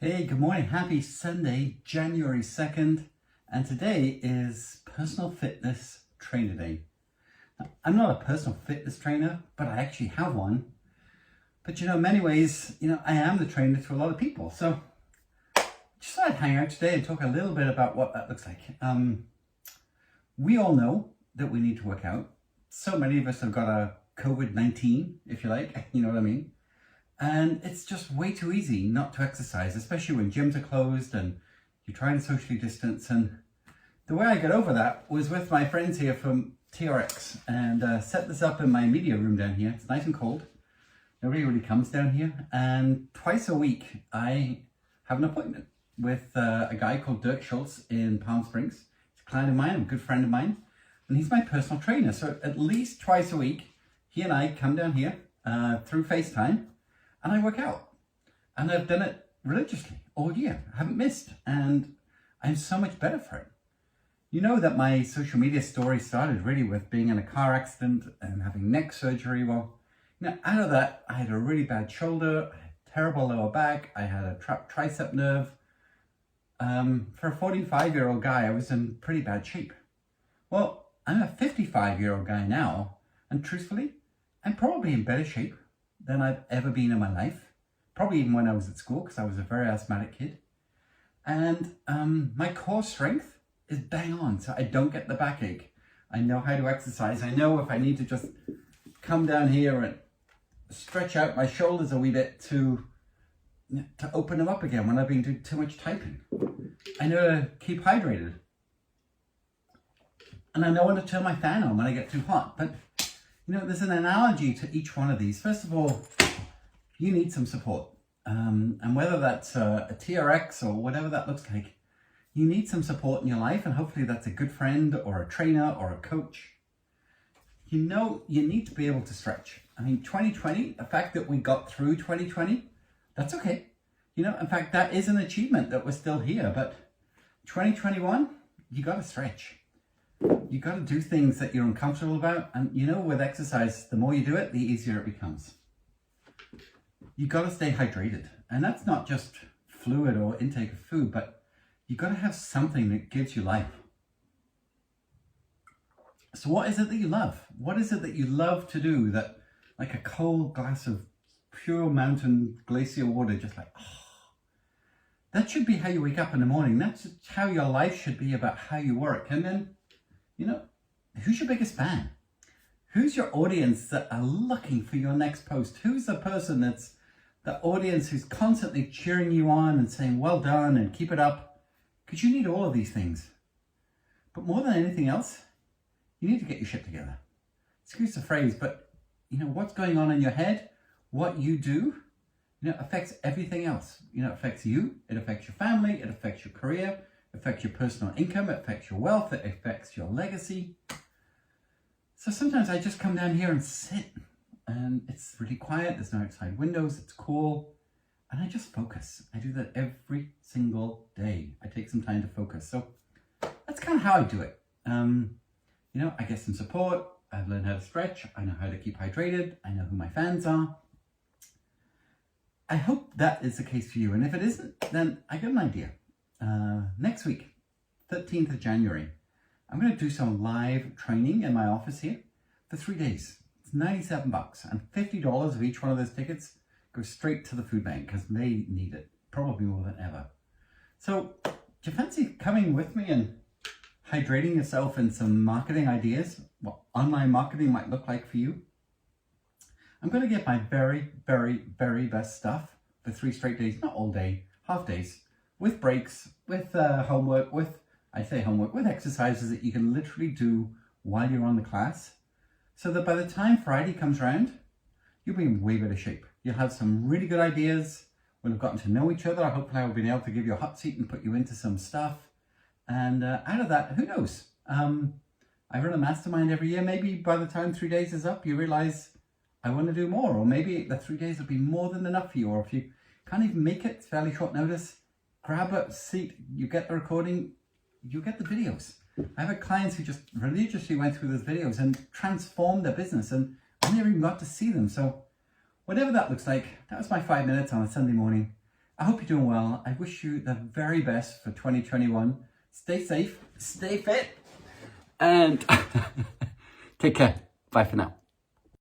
Hey, good morning. Happy Sunday, January 2nd. And today is Personal Fitness Trainer Day. Now, I'm not a personal fitness trainer, but I actually have one. But in many ways, I am the trainer to a lot of people. So just thought I'd hang out today and talk a little bit about what that looks like. We all know that we need to work out. So many of us have got a COVID-19, if you like, you know what I mean? And it's just way too easy not to exercise, especially when gyms are closed and you're trying to socially distance. And the way I got over that was with my friends here from TRX and set this up in my media room down here. It's nice and cold. Nobody really comes down here. And twice a week, I have an appointment with a guy called Dirk Schultz in Palm Springs. He's a client of mine, a good friend of mine, and he's my personal trainer. So at least twice a week, he and I come down here through FaceTime. And I work out, and I've done it religiously all year. I haven't missed, and I'm so much better for it. You know that my social media story started really with being in a car accident and having neck surgery. Well, out of that, I had a really bad shoulder, I had terrible lower back, I had a trapped tricep nerve. For a 45-year-old guy, I was in pretty bad shape. Well, I'm a 55-year-old guy now, and truthfully, I'm probably in better shape than I've ever been in my life, probably even when I was at school, because I was a very asthmatic kid. And my core strength is bang on, so I don't get the backache. I know how to exercise. I know if I need to just come down here and stretch out my shoulders a wee bit to open them up again when I've been doing too much typing. I know to keep hydrated. And I know when to turn my fan on when I get too hot. But there's an analogy to each one of these. First of all, you need some support. And whether that's a TRX or whatever that looks like, you need some support in your life. And hopefully that's a good friend or a trainer or a coach. You need to be able to stretch. I mean, 2020, the fact that we got through 2020, that's okay. In fact, that is an achievement that we're still here. But 2021, you got to stretch. You got to do things that you're uncomfortable about. And with exercise, the more you do it, the easier it becomes. You got to stay hydrated. And that's not just fluid or intake of food, but you got to have something that gives you life. So what is it that you love? What is it that you love to do that, like a cold glass of pure mountain glacier water, just like, that should be how you wake up in the morning. That's how your life should be about how you work. And then, who's your biggest fan? Who's your audience that are looking for your next post? Who's the person that's the audience who's constantly cheering you on and saying, well done and keep it up? Because you need all of these things. But more than anything else, you need to get your shit together. Excuse the phrase, but what's going on in your head, what you do, affects everything else. It affects you, it affects your family, it affects your career, it affects your personal income, it affects your wealth, it affects your legacy. So sometimes I just come down here and sit, and it's really quiet, there's no outside windows, it's cool, and I just focus. I do that every single day. I take some time to focus. So that's kind of how I do it. I get some support, I've learned how to stretch, I know how to keep hydrated, I know who my fans are. I hope that is the case for you, and if it isn't, then I got an idea. Next week, 13th of January, I'm going to do some live training in my office here for 3 days. It's $97 and $50 of each one of those tickets goes straight to the food bank because they need it, probably more than ever. So do you fancy coming with me and hydrating yourself in some marketing ideas, what online marketing might look like for you? I'm going to get my very, very, very best stuff for 3 straight days, not all day, half days, with breaks, with homework, with exercises that you can literally do while you're on the class, so that by the time Friday comes around, you'll be in way better shape. You'll have some really good ideas. We'll have gotten to know each other. Hopefully I'll be able to give you a hot seat and put you into some stuff. And out of that, who knows? I run a mastermind every year. Maybe by the time 3 days is up, you realize I want to do more, or maybe the 3 days will be more than enough for you. Or if you can't even make it, it's fairly short notice, grab a seat, you get the recording, you get the videos. I have clients who just religiously went through those videos and transformed their business, and I never even got to see them. So whatever that looks like, that was my 5 minutes on a Sunday morning. I hope you're doing well. I wish you the very best for 2021. Stay safe, stay fit, and take care. Bye for now.